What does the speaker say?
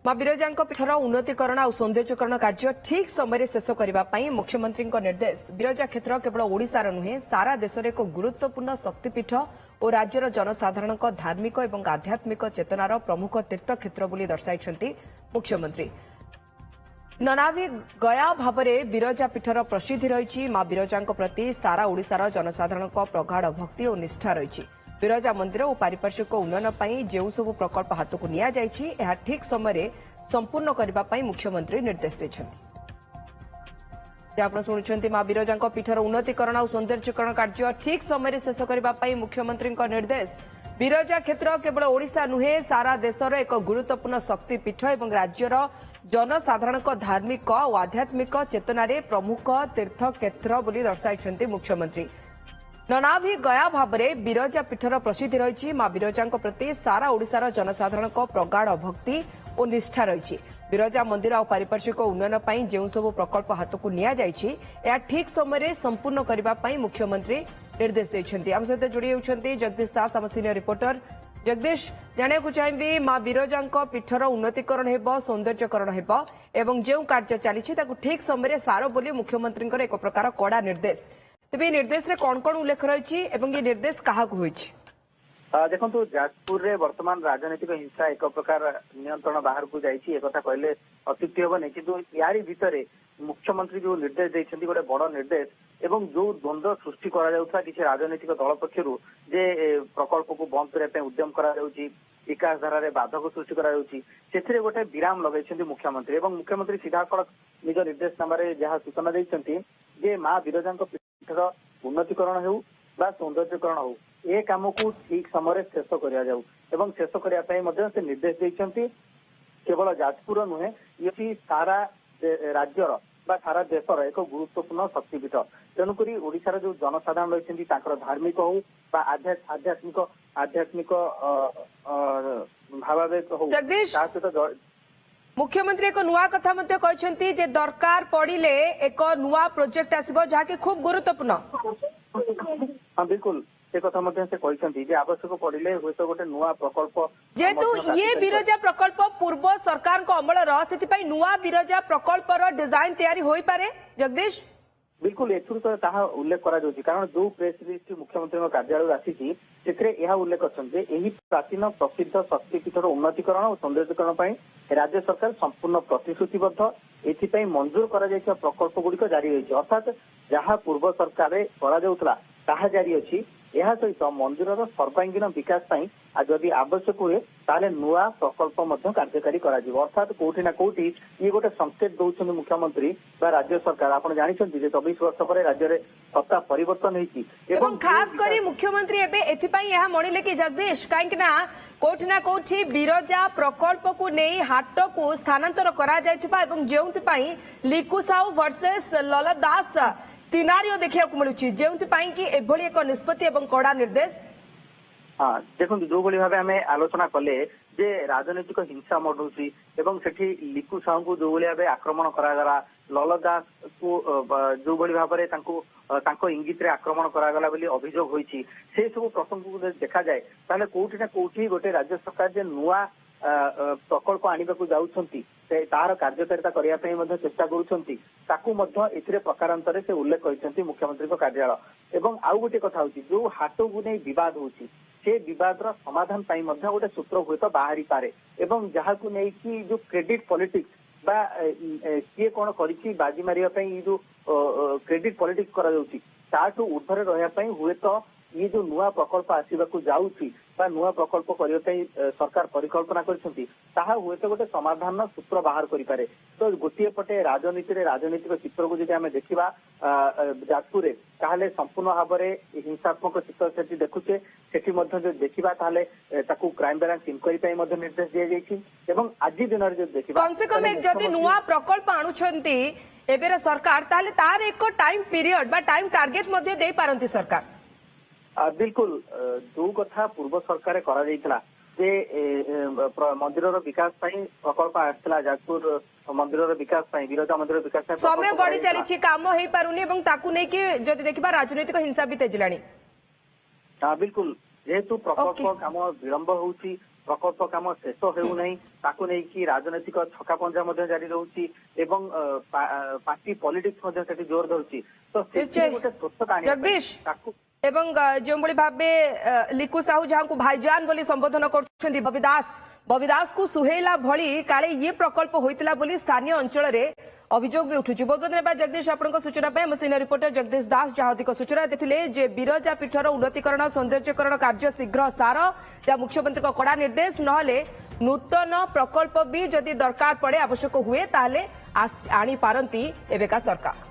मां विरजा पीठर उन्नतीकरण और सौंदर्यकरण कार्य ठीक समय शेष करने मुख्यमंत्री निर्देश। विरजा क्षेत्र केवल ओडिशार नुहे सारा देश में एक गुरुत्वपूर्ण शक्तिपीठ और राज्यर जनसाधारण धार्मिक और आध्यात्मिक चेतनार प्रमुख तीर्थक्षेत्र बोली दर्शाई मुख्यमंत्री। ननावी गया भाव में विरजा पीठर प्रसिद्धि रही। मां विरजा प्रति सारा ओडिशार जनसाधारण प्रगाढ़ भक्ति और निष्ठा रही। विरजा मंदिर और पारिपार्श्विक उन्नयन पर जो सब प्रकल्प हाथ को निया जायछि एहा ठीक समय संपूर्ण करने मुख्यमंत्री निर्देश देते। आप शुणुंट मां विरजा पीठर उन्नतीकरण और सौंदर्यकरण कार्य ठीक समय शेष करने मुख्यमंत्री निर्देश। विरजा क्षेत्र केवल ओडिशा नुहे सारा देशर एक गुरुत्वपूर्ण शक्तिपीठ और राज्यर जनसाधारण धार्मिक और आध्यात्मिक चेतनार प्रमुख तीर्थक्षेत्र बोली दर्शाई मुख्यमंत्री। ननावी गया भाव में विरजा पीठर प्रसिद्धि रही। मां विरजा प्रति सारा ओडिशार जनसाधारण प्रगाढ़ भक्ति और निष्ठा रही। विरजा मंदिर और पारिपार्श्विक उन्नयन पर जो सब प्रकल्प हाथ को निया जायछि एहा ठीक समय संपूर्ण करने मुख्यमंत्री निर्देश देते। आम सहित जोड़ी होती जगदीश दास आम सीनियर रिपोर्टर। जगदीश, जाना चाहिए मां विरजा पीठर उन्नतीकरण हेब सौंदर्यकरण हेब एवं जो कार्य चली ठीक समय सार बोली मुख्यमंत्री एक प्रकार कड़ा निर्देश। तेज निर्देश रे कौन कौन उल्लेख रही ये निर्देश क्या देखो जाजपुर रे वर्तमान राजनीतिक हिंसा एक प्रकार नियंत्रण बाहर को जाइए एक कहले अत्युक्ति हेनी कि यारी भितर मुख्यमंत्री जो निर्देश देते गोटे बड़ निर्देश एवं जो द्वंद्व सृष्टि किसी राजनीतिक दल पक्षर जे प्रकल्प को बंद करने उद्यम विकास धारा रे बाधक सृष्टि कर गोटे विराम लगे मुख्यमंत्री एवं मुख्यमंत्री सीधासख निज निर्देशनामा जहाँ सूचना देते मां विरजा पीठर उन्नतीकरण हो सौंदर्यकरण हो ए काम को ठीक समय शेष कर शेष करने से निर्देश देते। केवल जाजपुर नुहे ये सारा राज्यर सारा देशर एक गुरुत्वपूर्ण शक्तिपीठ तेणुक ओडिशार जो जनसाधारण रही धार्मिक हो आध्यात्मिक भावावेग हो सहित मुख्यमंत्री एक नुआ कथा कहते जे दरकार पड़िले एक नुआ प्रोजेक्ट आसीबो जहाँकि खूब गुरुत्वपूर्ण। हाँ बिल्कुल से कथा से कहते आवश्यक पड़िले हुए तो गोटे नुआ प्रकल्प जेहेतु ये विरजा प्रकल्प पूर्व सरकार को अमलर से नुआ विरजा प्रकल्पर डिजाइन तैयारी होई पारे। जगदीश बिल्कुल एथुर तो ताहा उल्लेख करा जाउछि कारण जो प्रेस रिलीज मुख्यमंत्री कार्यालय आसी यह उल्लेख करछन्ते एही प्राचीन प्रसिद्ध शक्तिपीठर उन्नतीकरण और सौंदर्यकरण पर राज्य सरकार संपूर्ण प्रतिश्रुतिबद्ध एथिपाई मंजूर करा जायଥିବା प्रकल्प गुड़िक जारी रही अर्थात जहाँ पूर्व सरकार करा जाउतला ताहा जारी अछि। यह सहित मंदिर सर्वांगीन विकास जदि आवश्यक हुए ताले नुआ प्रकल्प कार्यकारी अर्थात कोठी ना कोठी ये गोटे संकेत दौरान मुख्यमंत्री राज्य सरकार आप जानते 24 वर्ष पर राज्य में सत्ता परिवर्तन एवं खास करी मुख्यमंत्री एवं मणिले कि जगदीश कहीं कोठी ना कोठी विरजा प्रकल्प को नहीं हाट को स्थानांतर करा जायथिबा एवं जेउंथि लिकु साहू वर्सेस ललित दास सिनारियो देखा मिलूँ जो एभली एक निष्पत्ति एवं कड़ा निर्देश। हाँ देखो जो भाव आम आलोचना कले जे राजनीतिक हिंसा मडुची एवं सेठी लिकु साहू को जो भाव आक्रमण करागला ललित दास को जो भाव में इंगित आक्रमण करागला बोली अभियोग होईची से सब प्रसंग को देखा जाए ताले कोठी ना कोठी गोटे राज्य सरकार जे नुआ प्रकल्प आनिबाकू जाउछंती तार कार्यकारिता करने चेष्टा करुँच प्रकारांतर से उल्लेख कर मुख्यमंत्री कार्यालय एवं आउ गोटे कथा होची जो हाट को नहीं विवाद होची से विवाद समाधान गोटे सूत्र हुए तो बाहरी पारे एवं जहाँ को नहीं कि जो क्रेडिट पॉलिटिक्स बा किए कौन करी बाजी मारे जो क्रेडिट पॉलिटिक्स करा ऊर्धरे रहा हुए तो ये जो नुआ प्रकल्प आसवाक जाऊँगी नुआ प्रकल्प करने सरकार परिकल्पना करा हुए तो गोटे समाधान सूत्र बाहर करें तो गोटे पटे राजनीतिक चित्र को जब आम देखा जाजपुर ताहले संपूर्ण भाव में हिंसात्मक चित्र से देखुचे से देखा क्राइम ब्रांच इनक्वारी निर्देश दि जाए आज दिन में देखा कम से कम एक जदि नुआ प्रकल्प आणुछंती एबेर सरकार ताहले तार एक टाइम पीरियड बा टाइम टार्गेट मध्ये दे पारंती सरकार। बिल्कुल जो कथा पूर्व सरकार करा मंदिर विकास प्रकल्प आसला जाजपुर मंदिर विकास विरजा मंदिर विकास समय बढ़ी चली काम हो पारुनी जदि देखा राजनीतिक हिंसा भी तेजलानी। हाँ बिल्कुल जेहेतु प्रकल्प काम विलंब होउची प्रकल्प काम शेष हेउना ताकू नहीं राजनैतिक छकापंजा जारी रोचे एवं पार्टी पॉलिटिक्स जोर धरुची तो निश्चय। गोटे स्वच्छता जगदीश एवं जो भावे लिकु साहू जहां भाईजान बोली संबोधन कर बबी दास को सुहेला भली काले ये प्रकल्प होइतिला बोली स्थानीय अंचल रे अभियोग भी उठुची। बहुत बहुत धन्यवाद जगदीश आपन सूचना पे। सीनियर रिपोर्टर जगदीश दास जहां अधिक सूचना देथिले जे बिरजा पीठर उन्नतीकरण सौंदर्यकरण कार्य शीघ्र सार या मुख्यमंत्री को कड़ा निर्देश नहले नूतन प्रकल्प भी जदि दरकार पड़े आवश्यक हुए ताहले आनी पारंती एबेका सरकार।